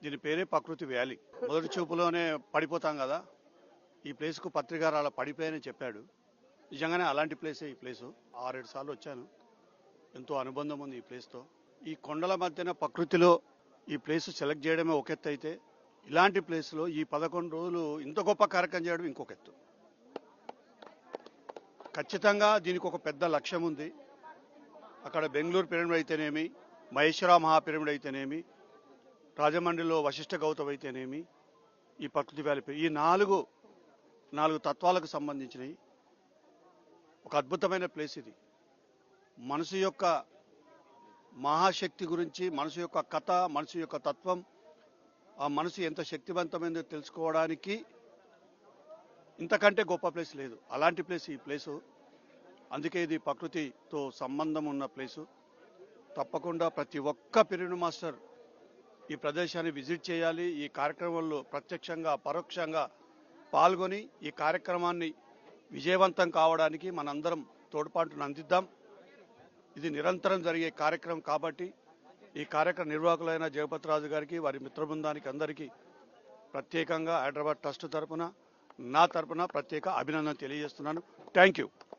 దీని పేరే ప్రకృతి వ్యాలీ. మొదటి చూపులోనే పడిపోతాం కదా, ఈ ప్లేస్కు పత్రికారు అలా పడిపోయాయని చెప్పాడు. నిజంగానే అలాంటి ప్లేసే ఈ ప్లేసు. 6-7 సార్లు వచ్చాను. ఎంతో అనుబంధం ఉంది ఈ ప్లేస్తో. ఈ కొండల మధ్యన ప్రకృతిలో ఈ ప్లేస్ సెలెక్ట్ చేయడమే ఒక ఎత్తు అయితే, ఇలాంటి ప్లేస్లో ఈ 11 రోజులు ఇంత గొప్ప కార్యక్రమం చేయడం ఇంకొక ఎత్తు. ఖచ్చితంగా దీనికి ఒక పెద్ద లక్ష్యం ఉంది. అక్కడ బెంగళూరు పిరమిడ్ అయితేనేమి, మహేశ్వర మహాపిరమిడ్ అయితేనేమి, రాజమండ్రిలో వశిష్ఠ గౌతమ్ అయితేనేమి, ఈ ప్రకృతి వ్యాలీ ఈ నాలుగు తత్వాలకు సంబంధించినవి. ఒక అద్భుతమైన ప్లేస్ ఇది. మనసు యొక్క మహాశక్తి గురించి, మనసు యొక్క కథ, మనసు యొక్క తత్వం, ఆ మనసు ఎంత శక్తివంతమైందో తెలుసుకోవడానికి ఇంతకంటే గొప్ప ప్లేస్ లేదు. అలాంటి ప్లేస్ ఈ ప్లేసు. అందుకే ఇది ప్రకృతితో సంబంధం ఉన్న ప్లేసు. తప్పకుండా ప్రతి ఒక్క పిరమిడ్ మాస్టర్ ఈ ప్రదేశాన్ని విజిట్ చేయాలి. ఈ కార్యక్రమంలో ప్రత్యక్షంగా పరోక్షంగా పాల్గొని ఈ కార్యక్రమాన్ని విజయవంతం కావడానికి మనందరం తోడ్పాటును అందిద్దాం. ఇది నిరంతరం జరిగే కార్యక్రమం కాబట్టి ఈ కార్యక్రమ నిర్వాహకులైన జగపతి రాజు గారికి, వారి మిత్ర బృందానికి అందరికీ ప్రత్యేకంగా హైదరాబాద్ ట్రస్ట్ తరపున, నా తరపున ప్రత్యేక అభినందన తెలియజేస్తున్నాను. Thank you.